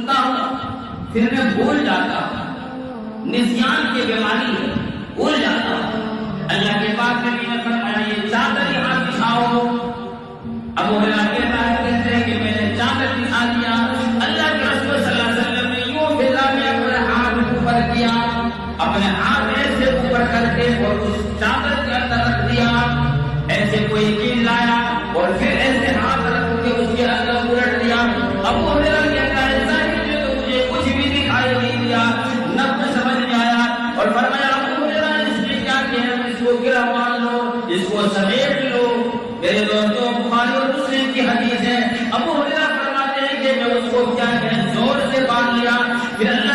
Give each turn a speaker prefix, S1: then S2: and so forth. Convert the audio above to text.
S1: سنتا ہوں پھر میں بھول جاتا ہوں. نسیان کی بیماری ہے, بھول جاتا ہوں. اللہ کے پاک نبی نے فرمایا یہ چادر یہاں بچھاؤ. ابو ہریرہ کہتے ہیں کہ میں نے چادر بچھا دیا. اللہ کے رسول صلی اللہ علیہ وسلم نے یوں پھیلا میں اپنے ہاتھ اوپر کیا, اپنے ہاتھ ایسے اوپر کر کے اور اس چادر کے اندر رکھ دیا. ایسے کوئی یقین لایا اور پھر ایسے ہاتھ رکھ کے اس کے اندر الٹ دیا. ابو ہریرہ کہتا ہے ظاہر میں تو مجھے کچھ بھی دکھائی نہیں دیا, نہ کچھ سمجھ میں آیا. اور فرمایا ابو ہریرہ اس نے کیا کیا, اس کو گرہ مان لو, اس کو سمیٹ لو. میرے دوستوں بخاری اور مسلم کی حدیث ہے. ابو ہریرہ فرماتے ہیں کہ میں اس کو کیا زور سے باندھ لیا. پھر اللہ